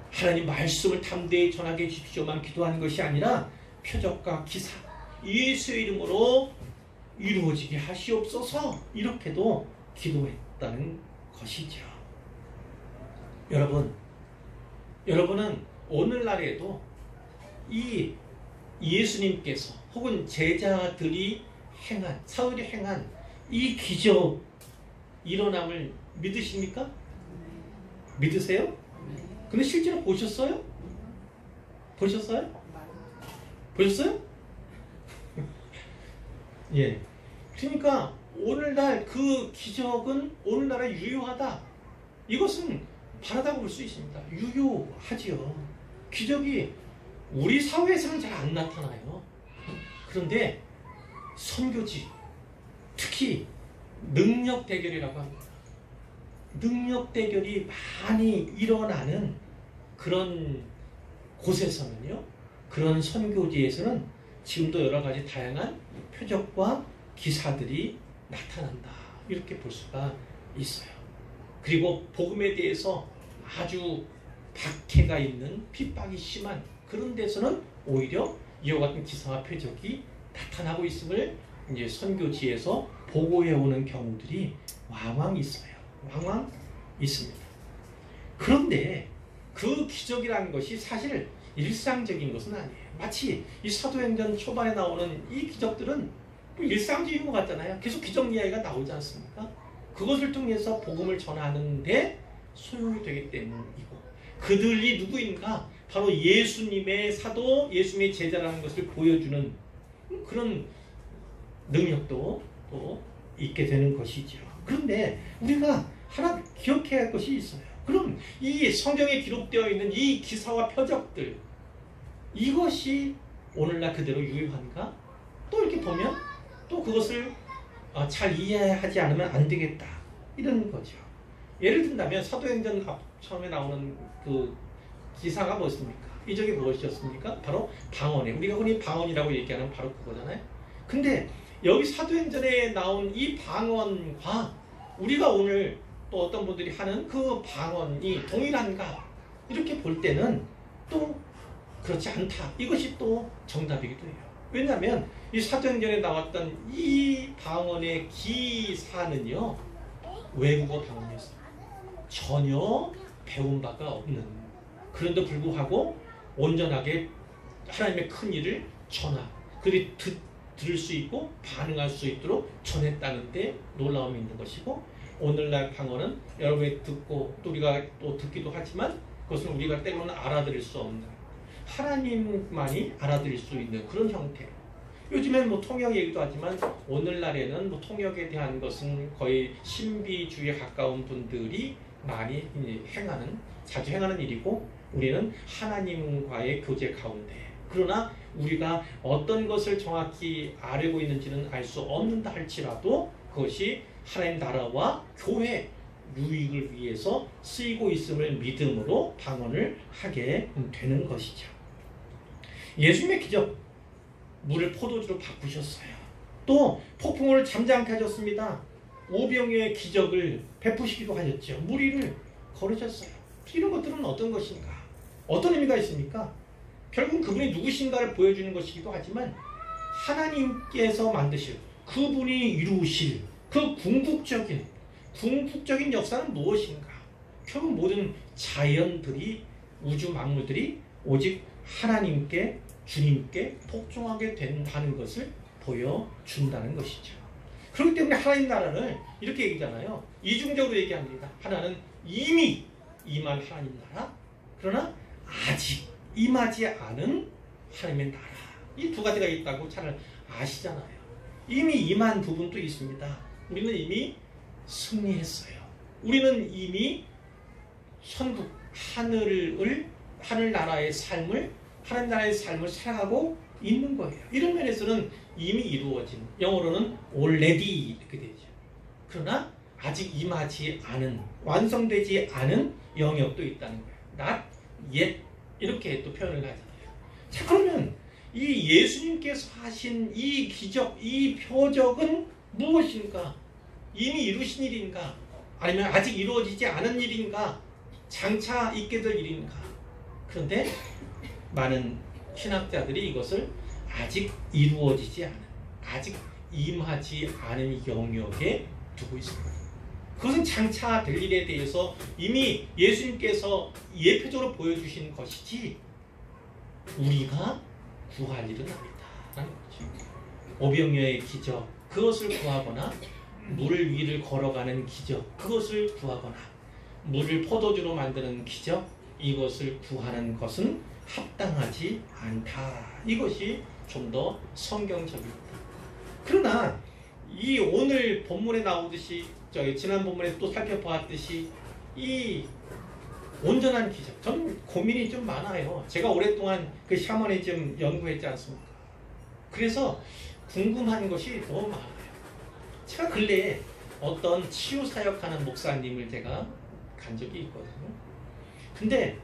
하나님 말씀을 담대히 전하게 해주십시오만 기도하는 것이 아니라 표적과 기사 예수의 이름으로 이루어지게 하시옵소서. 이렇게도 기도했다는 것이죠. 여러분은 오늘날에도 이 예수님께서 혹은 제자들이 사울이 행한 이 기적 일어남을 믿으십니까? 믿으세요? 근데 실제로 보셨어요? 보셨어요? 예. 그러니까 오늘날 그 기적은 오늘날에 유효하다. 이것은 바라다고 볼 수 있습니다. 유효하지요. 기적이 우리 사회에서는 잘 안 나타나요. 그런데 선교지, 특히 능력 대결이라고 합니다. 능력 대결이 많이 일어나는 그런 곳에서는요, 그런 선교지에서는 지금도 여러 가지 다양한 표적과 기사들이 나타난다. 이렇게 볼 수가 있어요. 그리고 복음에 대해서 아주 박해가 있는, 핍박이 심한 그런 데서는 오히려 이와 같은 기사와 표적이 나타나고 있음을 이제 선교지에서 보고해 오는 경우들이 왕왕 있어요. 왕왕 있습니다. 그런데 그 기적이라는 것이 사실 일상적인 것은 아니에요. 마치 이 사도행전 초반에 나오는 이 기적들은 일상적인 것 같잖아요. 계속 기적 이야기가 나오지 않습니까? 그것을 통해서 복음을 전하는데 소용이 되기 때문이고, 그들이 누구인가? 바로 예수님의 사도, 예수님의 제자라는 것을 보여주는 그런 능력도 또 있게 되는 것이죠. 그런데 우리가 하나 기억해야 할 것이 있어요. 그럼 이 성경에 기록되어 있는 이 기사와 표적들, 이것이 오늘날 그대로 유효한가? 또 이렇게 보면 또 그것을 잘 이해하지 않으면 안 되겠다. 이런 거죠. 예를 든다면 사도행전 앞 처음에 나오는 그 기사가 무엇입니까? 이적이 무엇이었습니까? 바로 방언에 우리가 흔히 방언이라고 얘기하는 바로 그거잖아요. 근데 여기 사도행전에 나온 이 방언과 우리가 오늘 또 어떤 분들이 하는 그 방언이 동일한가? 이렇게 볼 때는 또 그렇지 않다. 이것이 또 정답이기도 해요. 왜냐하면 이 사도행전에 나왔던 이 방언의 기사는요, 외국어 방언이었어요. 전혀 배운 바가 없는, 그런데 불구하고 온전하게 하나님의 큰 일을 그들이 들을 수 있고 반응할 수 있도록 전했다는 데 놀라움이 있는 것이고, 오늘날 방언은 여러분이 듣고 또 우리가 또 듣기도 하지만 그것은 우리가 때로는 알아들을 수 없는, 하나님만이 알아들을 수 있는 그런 형태로, 요즘엔 뭐 통역 얘기도 하지만 오늘날에는 뭐 통역에 대한 것은 거의 신비주의에 가까운 분들이 많이 자주 행하는 일이고, 우리는 하나님과의 교제 가운데, 그러나 우리가 어떤 것을 정확히 알고 있는지는 알 수 없는다 할지라도 그것이 하나님 나라와 교회 유익을 위해서 쓰이고 있음을 믿음으로 방언을 하게 되는 것이죠. 예수님의 기적, 물을 포도주로 바꾸셨어요. 또 폭풍을 잠잠케 하셨습니다. 오병이어의 기적을 베푸시기도 하셨죠. 물 위를 걸으셨어요. 이런 것들은 어떤 것인가? 어떤 의미가 있습니까? 결국 그분이 누구신가를 보여주는 것이기도 하지만 하나님께서 만드실, 그분이 이루실 그 궁극적인 역사는 무엇인가? 결국 모든 자연들이, 우주 만물들이 오직 하나님께, 주님께 복종하게 된다는 것을 보여준다는 것이죠. 그렇기 때문에 하나님 나라를 이렇게 얘기하잖아요. 이중적으로 얘기합니다. 하나는 이미 임한 하나님 나라, 그러나 아직 임하지 않은 하나님의 나라. 이 두 가지가 있다고 잘 아시잖아요. 이미 임한 부분도 있습니다. 우리는 이미 승리했어요. 우리는 이미 천국, 하늘 나라의 삶을, 하나님 나라의 삶을 살아가고 있는 거예요. 이런 면에서는 이미 이루어진, 영어로는 already 이렇게 되죠. 그러나 아직 임하지 않은, 완성되지 않은 영역도 있다는 거예요. Not yet 이렇게 또 표현을 하잖아요. 자, 그러면 이 예수님께서 하신 이 기적, 이 표적은 무엇인가? 이미 이루신 일인가? 아니면 아직 이루어지지 않은 일인가? 장차 있게 될 일인가? 그런데 많은 신학자들이 이것을 아직 이루어지지 않은, 아직 임하지 않은 영역에 두고 있습니다. 그것은 장차 될 일에 대해서 이미 예수님께서 예표적으로 보여주신 것이지 우리가 구할 일은 아니다라는 거죠. 오병이어의 기적, 그것을 구하거나 물 위를 걸어가는 기적, 그것을 구하거나 물을 포도주로 만드는 기적, 이것을 구하는 것은 합당하지 않다. 이것이 좀 더 성경적입니다. 그러나 이 오늘 본문에 나오듯이, 지난 본문에 또 살펴보았듯이 이 온전한 기적, 저는 고민이 좀 많아요. 제가 오랫동안 그 샤머니즘 연구했지 않습니까? 그래서 궁금한 것이 너무 많아요. 제가 근래에 어떤 치유사역하는 목사님을 제가 간 적이 있거든요. 근데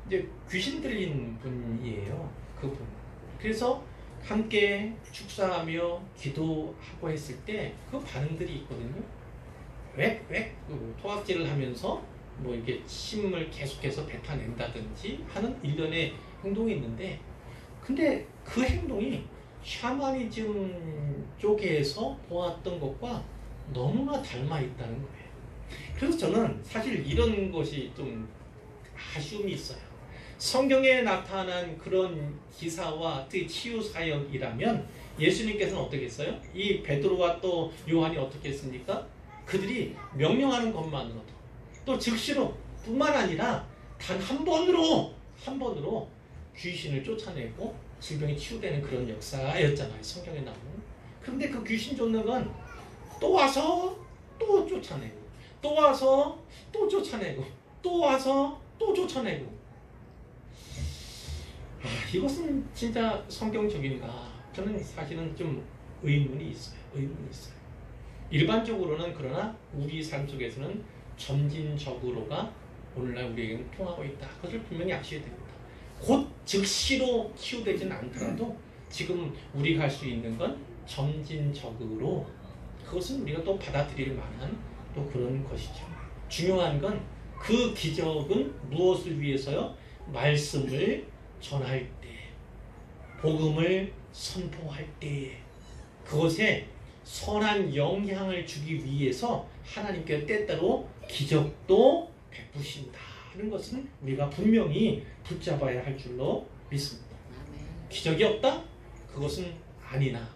이제 귀신 들린 분이에요. 그분. 그래서 함께 축사하며 기도하고 했을 때 그 반응들이 있거든요. 토악질을 하면서 뭐 이렇게 침을 계속해서 뱉어낸다든지 하는 일련의 행동이 있는데, 근데 그 행동이 샤머니즘 쪽에서 보았던 것과 너무나 닮아 있다는 거예요. 그래서 저는 사실 이런 것이 좀 아쉬움이 있어요. 성경에 나타난 그런 기사와 특히 치유 사역이라면 예수님께서는 어떻게 했어요? 이 베드로와 또 요한이 어떻게 했습니까? 그들이 명령하는 것만으로도, 또 즉시로 뿐만 아니라 단 한 번으로 귀신을 쫓아내고 질병이 치유되는 그런 역사였잖아요. 성경에 나오는. 그런데 그 귀신 쫓는 건 또 와서 또 쫓아내고, 또 와서 또 쫓아내고, 또 와서 또 쫓아내고. 이것은 진짜 성경적인가? 저는 사실은 좀 의문이 있어요. 일반적으로는 그러나 우리 삶 속에서는 점진적으로가 오늘날 우리에게는 통하고 있다. 그것을 분명히 아셔야 됩니다. 곧 즉시로 치유되지는 않더라도 지금 우리가 할 수 있는 건 점진적으로 그것은 우리가 또 받아들일 만한 또 그런 것이죠. 중요한 건 그 기적은 무엇을 위해서요? 말씀을 전할 때, 복음을 선포할 때 그것에 선한 영향을 주기 위해서 하나님께서 때때로 기적도 베푸신다 하는 것은 우리가 분명히 붙잡아야 할 줄로 믿습니다. 기적이 없다? 그것은 아니나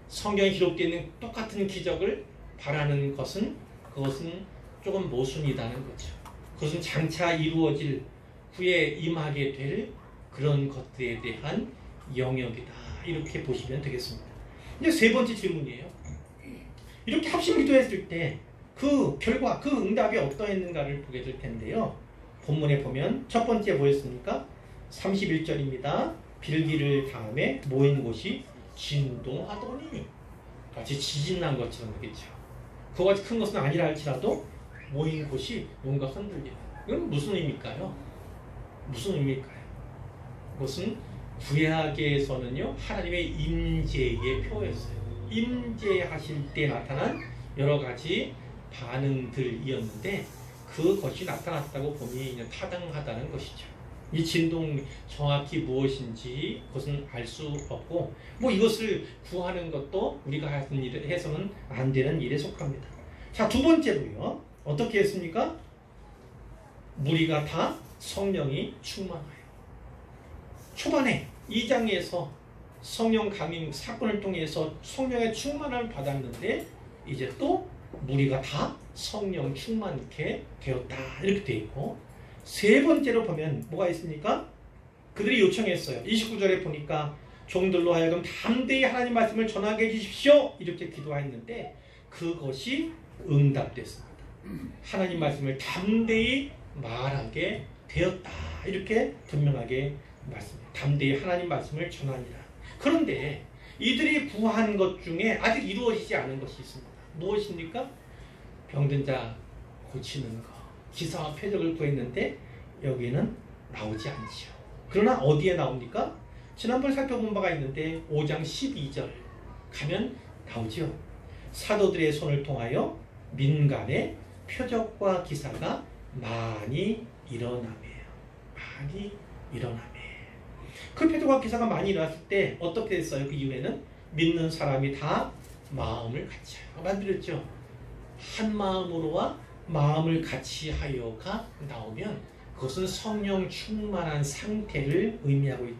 성경에 기록되어 있는 똑같은 기적을 바라는 것은 그것은 조금 모순이라는 거죠. 그것은 장차 이루어질 후에 임하게 될 그런 것들에 대한 영역이다. 이렇게 보시면 되겠습니다. 이제 세 번째 질문이에요. 이렇게 합심 기도했을 때 그 결과, 그 응답이 어떠했는가를 보게 될 텐데요. 본문에 보면 첫 번째 뭐였습니까? 31절입니다. 빌기를 다음에 모인 곳이 진동하더니 마치 지진 난 것처럼 되겠죠. 그것이 큰 것은 아니라 할지라도 모인 곳이 뭔가 흔들려요. 이건 무슨 의미일까요? 무슨 의미일까요? 그것은 구약에서는요 하나님의 임재의 표였어요. 임재하실 때 나타난 여러 가지 반응들이었는데 그것이 나타났다고 봄이 타당하다는 것이죠. 이 진동 정확히 무엇인지 그것은 알 수 없고 뭐 이것을 구하는 것도 우리가 하는 일 해서는 안 되는 일에 속합니다. 자, 두 번째로요. 어떻게 했습니까? 무리가 다 성령이 충만하여. 초반에 2장에서 성령 강림 사건을 통해서 성령의 충만함을 받았는데 이제 또 무리가 다 성령 충만케 되었다. 이렇게 되어 있고 세 번째로 보면 뭐가 있습니까? 그들이 요청했어요. 29절에 보니까 종들로 하여금 담대히 하나님 말씀을 전하게 해주십시오. 이렇게 기도했는데 그것이 응답됐습니다. 하나님 말씀을 담대히 말하게 되었다. 이렇게 분명하게 말씀합니다. 담대히 하나님 말씀을 전하니라. 그런데 이들이 구한 것 중에 아직 이루어지지 않은 것이 있습니다. 무엇입니까? 병든 자 고치는 것, 기사와 표적을 구했는데 여기는 나오지 않지요. 그러나 어디에 나옵니까? 지난번 살펴본 바가 있는데 5장 12절 가면 나오죠. 사도들의 손을 통하여 민간에 표적과 기사가 많이 일어나매요. 많이 일어나매. 그 표적과 기사가 많이 일어났을 때 어떻게 됐어요? 그 이후에는 믿는 사람이 다 마음을 같이 만들었죠. 한 마음으로와 마음을 같이 하여가 나오면 그것은 성령 충만한 상태를 의미하고 있다.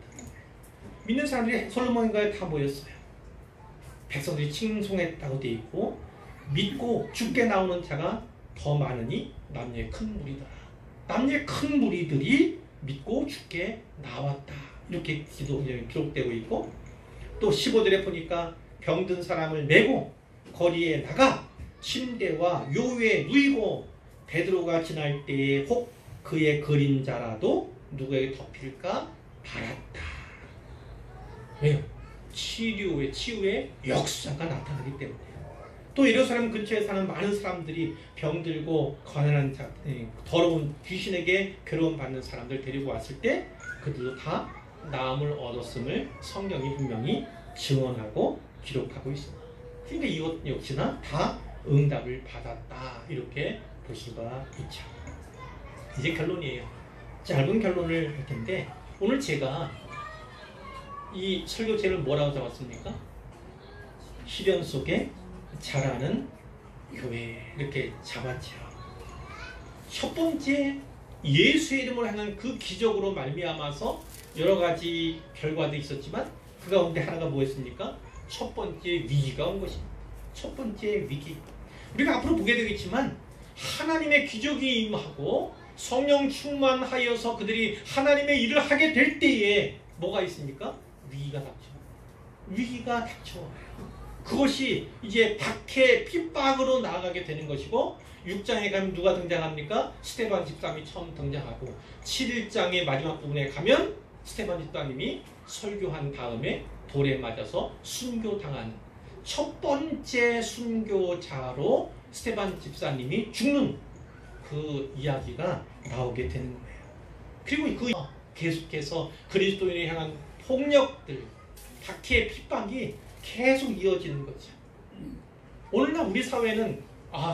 믿는 사람들이 솔로몬과에 다 모였어요. 백성들이 칭송했다고 되어 있고 믿고 죽게 나오는 자가 더 많으니 남녀의 큰 무리더라. 남녀의 큰 무리들이 믿고 죽게 나왔다. 이렇게 기록되고 있고 또 15절에 보니까 병든 사람을 메고 거리에 나가 침대와 묘에 누이고 베드로가 지날 때에 혹 그의 그림자라도 누구에게 덮일까 바랐다. 왜요? 치유의 역사가 나타나기 때문에. 또 예루살렘 근처에 사는 많은 사람들이 병들고 가난한 자, 더러운 귀신에게 괴로움받는 사람들 데리고 왔을 때 그들도 다 나음을 얻었음을 성경이 분명히 증언하고 기록하고 있습니다. 그러니까 이것 역시나 다 응답을 받았다. 이렇게 볼 수가 있죠. 이제 결론이에요. 짧은 결론을 할 텐데 오늘 제가 이 설교제를 뭐라고 잡았습니까? 시련 속에 자라는 교회 이렇게 잡았죠. 첫 번째 예수의 이름으로 하는 그 기적으로 말미암아서 여러 가지 결과도 있었지만 그 가운데 하나가 뭐였습니까? 첫 번째 위기가 온 것입니다. 첫 번째 위기. 우리가 앞으로 보게 되겠지만 하나님의 기적이 임하고 성령 충만하여서 그들이 하나님의 일을 하게 될 때에 뭐가 있습니까? 위기가 닥쳐. 위기가 닥쳐와요. 그것이 이제 박해 핍박으로 나아가게 되는 것이고 6장에 가면 누가 등장합니까? 스데반 집사님이 처음 등장하고 7장의 마지막 부분에 가면 스데반 집사님이 설교한 다음에 돌에 맞아서 순교당하는 첫 번째 순교자로 스테반 집사님이 죽는 그 이야기가 나오게 되는 거예요. 그리고 그 계속해서 그리스도인을 향한 폭력들, 박해의 핍박이 계속 이어지는 거죠. 오늘날 우리 사회는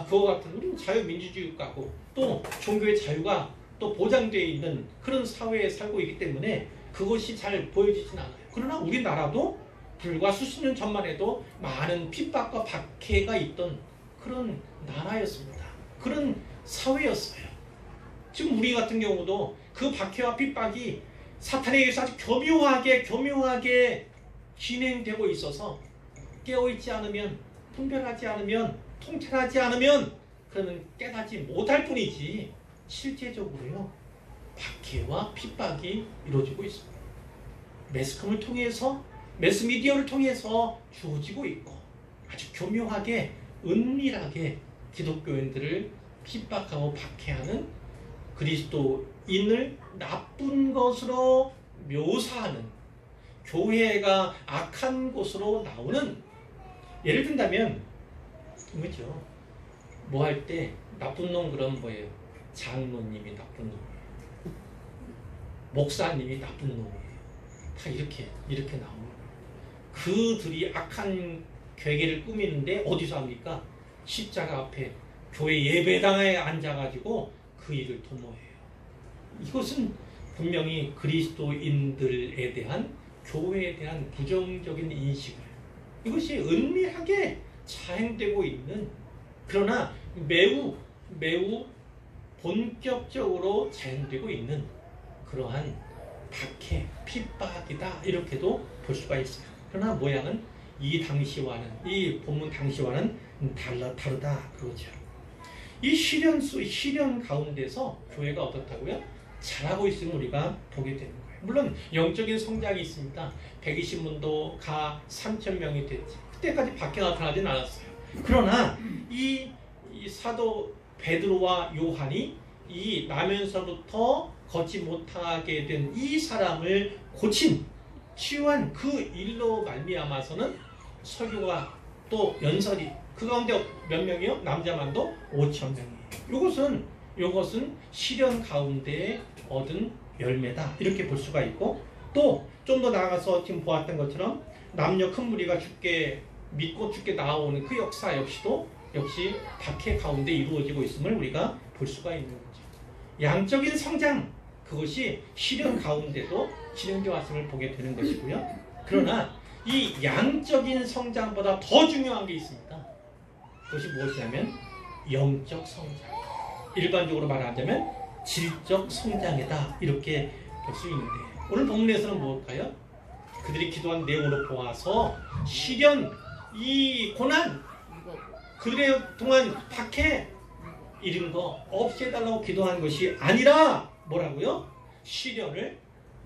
그와 같은 우리는 자유민주주의 국가고 또 종교의 자유가 또 보장되어 있는 그런 사회에 살고 있기 때문에 그것이 잘 보여지진 않아요. 그러나 우리나라도 불과 수십 년 전만 해도 많은 핍박과 박해가 있던 그런 나라였습니다. 그런 사회였어요. 지금 우리 같은 경우도 그 박해와 핍박이 사탄에 의해서 아주 교묘하게 진행되고 있어서 깨어있지 않으면, 분별하지 않으면, 통찰하지 않으면 그러면 깨닫지 못할 뿐이지 실제적으로요 박해와 핍박이 이루어지고 있습니다. 매스컴을 통해서, 매스미디어를 통해서 주어지고 있고 아주 교묘하게 은밀하게 기독교인들을 핍박하고 박해하는, 그리스도인을 나쁜 것으로 묘사하는, 교회가 악한 곳으로 나오는, 예를 든다면 뭐죠? 뭐 할 때 나쁜 놈 그럼 뭐예요? 장로님이 나쁜 놈이에요. 목사님이 나쁜 놈이에요. 다 이렇게 나오는 거예요. 그들이 악한 괴계를 꾸미는데 어디서 합니까? 십자가 앞에 교회 예배당에 앉아가지고 그 일을 도모해요. 이것은 분명히 그리스도인들에 대한, 교회에 대한 부정적인 인식을, 이것이 은밀하게 자행되고 있는, 그러나 매우 본격적으로 자행되고 있는 그러한 박해, 핍박이다 이렇게도 볼 수가 있어요. 그러나 모양은 이 본문 당시와는 다르다 그러죠. 이 시련 가운데서 교회가 어떻다고요? 잘하고 있음을 우리가 보게 되는 거예요. 물론 영적인 성장이 있습니다. 120문도 가 3,000명이 됐지. 그때까지 박해가 나타나진 않았어요. 그러나 이 사도 베드로와 요한이 이 나면서부터 걷지 못하게 된 이 사람을 치유한 그 일로 말미암아서는 설교가 또 연설이, 그 가운데 몇 명이요? 남자만도 5,000명이에요. 이것은 시련 가운데 얻은 열매다 이렇게 볼 수가 있고, 또 좀 더 나아가서 지금 보았던 것처럼 남녀 큰 무리가 믿고 죽게 나오는 그 역사 역시 박해 가운데 이루어지고 있음을 우리가 볼 수가 있는 거죠. 양적인 성장, 그것이 시련 가운데도 진행되어 왔음을 보게 되는 것이고요. 그러나 이 양적인 성장보다 더 중요한 게 있습니다. 그것이 무엇이냐면 영적 성장. 일반적으로 말하자면 질적 성장이다 이렇게 볼 수 있는데, 오늘 본문에서는 무엇일까요? 그들이 기도한 내용으로 보아서 시련, 이 고난, 그들의 동안 박해 이런 거 없애달라고 기도한 것이 아니라 뭐라고요? 시련을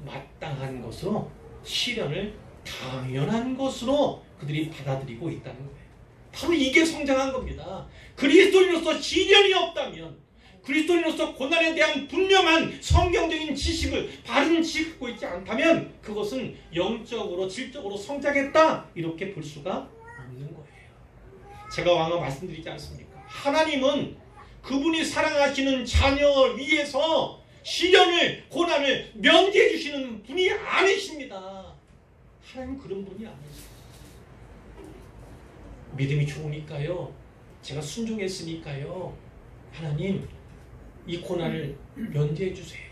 마땅한 것으로, 시련을 당연한 것으로 그들이 받아들이고 있다는 거예요. 바로 이게 성장한 겁니다. 그리스도인으로서 시련이 없다면, 그리스도인으로서 고난에 대한 분명한 성경적인 지식을, 바른 지식을 갖고 있지 않다면 그것은 영적으로, 질적으로 성장했다 이렇게 볼 수가 없는 거예요. 제가 아까 말씀드리지 않습니까? 하나님은 그분이 사랑하시는 자녀를 위해서 시련을, 고난을 면제해 주시는 분이 아니십니다. 하나님은 그런 분이 아니세요. 믿음이 좋으니까요, 제가 순종했으니까요, 하나님 이 고난을 면제해 주세요.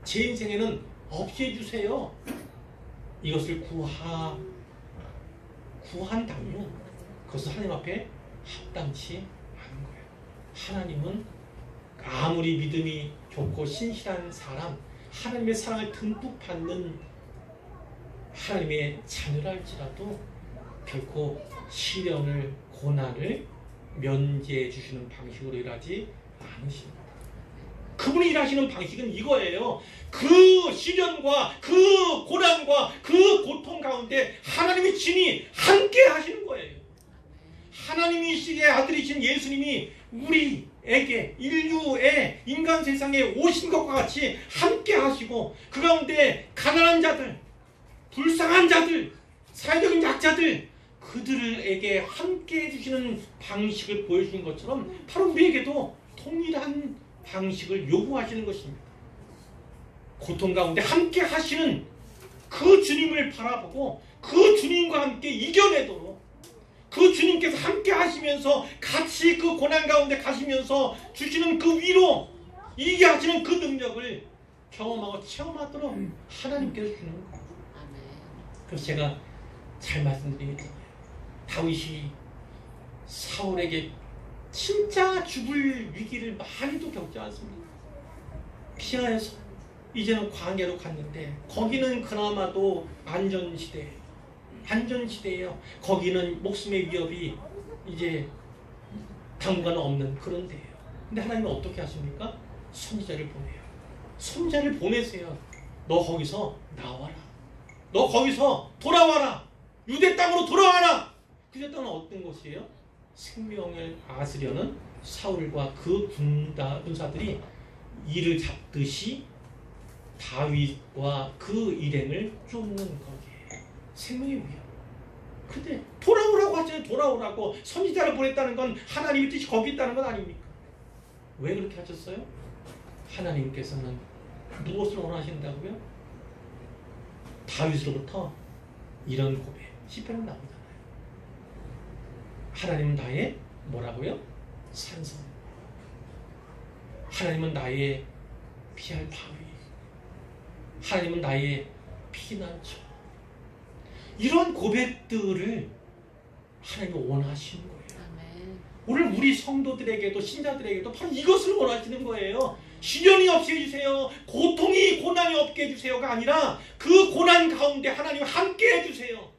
제 인생에는 없애 주세요. 이것을 구한다면 그것은 하나님 앞에 합당치 않은 거예요. 하나님은 아무리 믿음이 좋고 신실한 사람, 하나님의 사랑을 듬뿍 받는 하나님의 자녀랄지라도 결코 시련을, 고난을 면제해 주시는 방식으로 일하지 않으십니다. 그분이 일하시는 방식은 이거예요. 그 시련과 그 고난과 그 고통 가운데 하나님의 진이 함께 하시는 거예요. 하나님이시의 아들이신 예수님이 우리에게, 인류의 인간 세상에 오신 것과 같이 함께 하시고, 그 가운데 가난한 자들, 불쌍한 자들, 사회적인 약자들, 그들에게 함께 해주시는 방식을 보여주신 것처럼 바로 우리에게도 동일한 방식을 요구하시는 것입니다. 고통 가운데 함께 하시는 그 주님을 바라보고 그 주님과 함께 이겨내도록, 그 주님께서 함께 하시면서 같이 그 고난 가운데 가시면서 주시는 그 위로, 이기게 하시는 그 능력을 경험하고 체험하도록 하나님께서 주는 거예요. 그래서 제가 잘 말씀드리겠잖아요. 다윗이 사울에게 진짜 죽을 위기를 많이도 겪지 않습니다. 피하여서 이제는 광야로 갔는데 거기는 그나마도 안전지대예요. 거기는 목숨의 위협이 이제 당분간 없는 그런 데예요. 근데 하나님은 어떻게 하십니까? 선지자를 보내요. 선지자를 보내세요. 너 거기서 나와라. 너 거기서 돌아와라. 유대 땅으로 돌아와라. 유대 땅은 어떤 곳이에요? 생명을 앗으려는 사울과 그 군사들이 이를 잡듯이 다윗과 그 일행을 쫓는 거기에요. 생명의 위협. 근데 돌아오라고 하잖아요. 돌아오라고. 선지자를 보냈다는 건 하나님의 뜻이 거기 있다는 건 아닙니까? 왜 그렇게 하셨어요? 하나님께서는 무엇을 원하신다고요? 다윗으로부터 이런 고백, 시편에 나오잖아요. 하나님은 나의 뭐라고요? 산성. 하나님은 나의 피할 바위. 하나님은 나의 피난처. 이런 고백들을 하나님이 원하시는 거예요. 오늘 우리 성도들에게도 신자들에게도 바로 이것을 원하시는 거예요. 시련이 없이 해주세요. 고난이 없게 해주세요가 아니라 그 고난 가운데 하나님 함께 해주세요.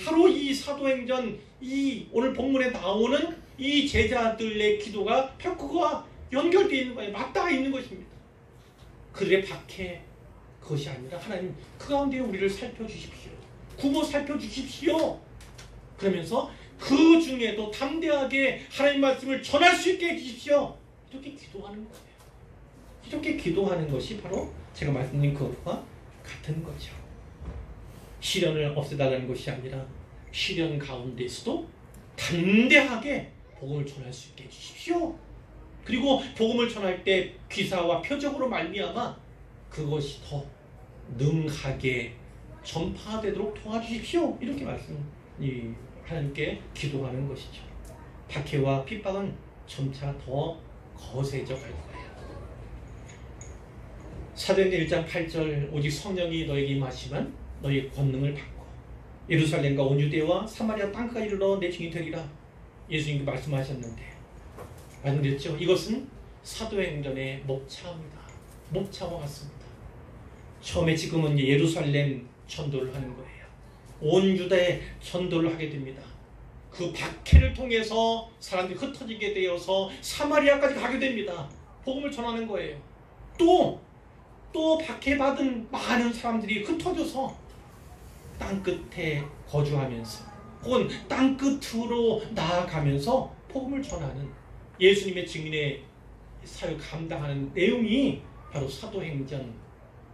바로 이 사도행전, 이 오늘 본문에 나오는 이 제자들의 기도가 바로 그거와 연결되어 있는 거예요. 맞닿아 있는 것입니다. 그들의 박해 그것이 아니라 하나님 그 가운데 우리를 살펴주십시오. 구보 살펴주십시오. 그러면서 그 중에도 담대하게 하나님 말씀을 전할 수 있게 해주십시오. 이렇게 기도하는 거예요. 이렇게 기도하는 것이 바로 제가 말씀드린 그것과 같은 거죠. 시련을 없애달라는 것이 아니라 시련 가운데서도 담대하게 복음을 전할 수 있게 해주십시오. 그리고 복음을 전할 때 귀사와 표적으로 말미암아 그것이 더 능하게 전파되도록 도와주십시오. 이렇게 하나님께 기도하는 것이죠. 박해와 핍박은 점차 더 거세져 갈 거예요. 사도행전 1장 8절 오직 성령이 너에게 임하시면 너의 권능을 받고 예루살렘과 온 유대와 사마리아 땅까지 이르러 내 증인이 되리라. 예수님께 말씀하셨는데 말씀드렸죠. 이것은 사도행전의 목차입니다. 목차와 같습니다. 처음에 지금은 예루살렘 전도를 하는 거예요. 온 유다에 전도를 하게 됩니다. 그 박해를 통해서 사람들이 흩어지게 되어서 사마리아까지 가게 됩니다. 복음을 전하는 거예요. 또 박해받은 많은 사람들이 흩어져서 땅끝에 거주하면서 혹은 땅끝으로 나아가면서 복음을 전하는 예수님의 증인의 사역 감당하는 내용이 바로 사도행전,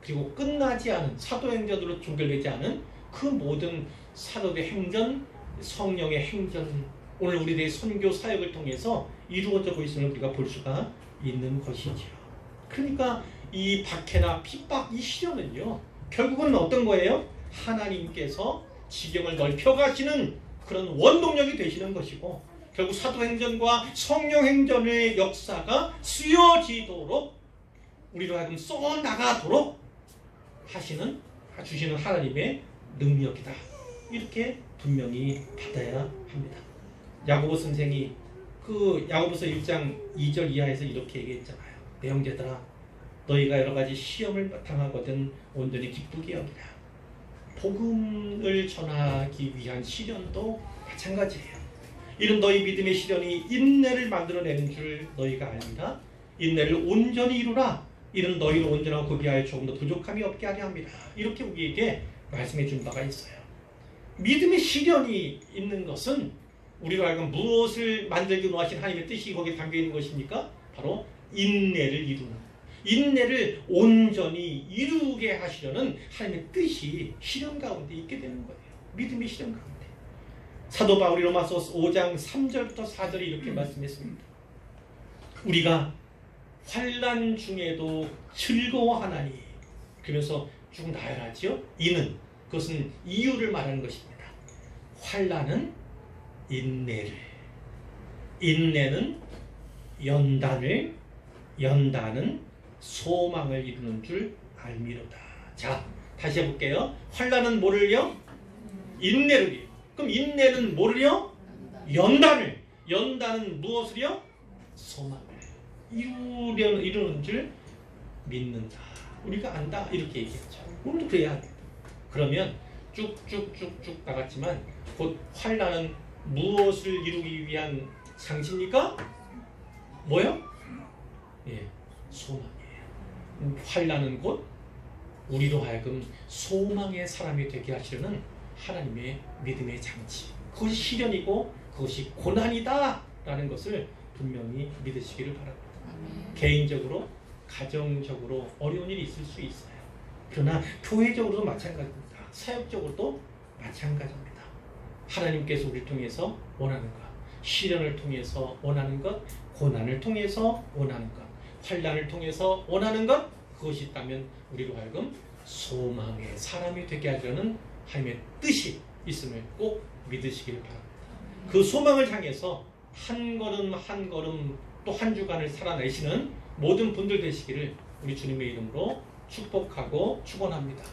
그리고 끝나지 않은 사도행전으로 종결되지 않은 그 모든 사도의 행전, 성령의 행전, 오늘 우리들의 선교 사역을 통해서 이루어지고 있음을 우리가 볼 수가 있는 것이죠. 그러니까 이 박해나 핍박, 이 시련은요, 결국은 어떤 거예요? 하나님께서 지경을 넓혀가시는 그런 원동력이 되시는 것이고, 결국 사도행전과 성령행전의 역사가 쓰여지도록 우리로 하여금 쏘나가도록 주시는 하나님의 능력이다. 이렇게 분명히 받아야 합니다. 야고보 선생이 그 야고보서 1장 2절 이하에서 이렇게 얘기했잖아요. 내 형제들아, 너희가 여러 가지 시험을 당하거든 온전히 기쁘게 여기라. 복음을 전하기 위한 시련도 마찬가지예요. 이런 너희 믿음의 시련이 인내를 만들어내는 줄 너희가 알리라. 인내를 온전히 이루라. 이는 너희를 온전하고 구비하여 조금 더 부족함이 없게 하려 합니다. 이렇게 우리에게 말씀해 준 바가 있어요. 믿음의 시련이 있는 것은 우리가 하여금 무엇을 만들기 원하신 하나님의 뜻이 거기에 담겨 있는 것입니까? 바로 인내를 이루는, 인내를 온전히 이루게 하시려는 하나님의 뜻이 시련 가운데 있게 되는 거예요. 믿음의 시련 가운데. 사도 바울이 로마서 5장 3절부터 4절에 이렇게 말씀했습니다. 우리가 환난 중에도 즐거워하나니, 그러면서 쭉 나열하죠. 이는, 그것은 이유를 말하는 것입니다. 환난은 인내를, 인내는 연단을, 연단은 소망을 이루는 줄 알미로다. 자, 다시 해볼게요. 환난은 뭐를요? 인내를요. 그럼 인내는 뭐를요? 연단을. 연단은 무엇을요? 소망을 이루는 줄 믿는다. 우리가 안다. 이렇게 얘기했죠. 오늘도 그래야 돼. 그러면 쭉쭉쭉쭉 나갔지만 곧 환난은 무엇을 이루기 위한 상징입니까? 뭐요? 예, 소망이에요. 환난은 곧 우리로 하여금 소망의 사람이 되게 하시려는 하나님의 믿음의 장치. 그것이 시련이고 그것이 고난이다 라는 것을 분명히 믿으시기를 바랍니다. 개인적으로, 가정적으로 어려운 일이 있을 수 있어요. 그러나 교회적으로도 마찬가지입니다. 사역적으로도 마찬가지입니다. 하나님께서 우리를 통해서 원하는 것, 시련을 통해서 원하는 것, 고난을 통해서 원하는 것, 환난을 통해서 원하는 것, 그것이 있다면 우리로 하여금 소망의 사람이 되게 하려는 하나님의 뜻이 있음을 꼭 믿으시기를 바랍니다. 그 소망을 향해서 한 걸음 한 걸음 또 한 주간을 살아내시는 모든 분들 되시기를 우리 주님의 이름으로 축복하고 축원합니다.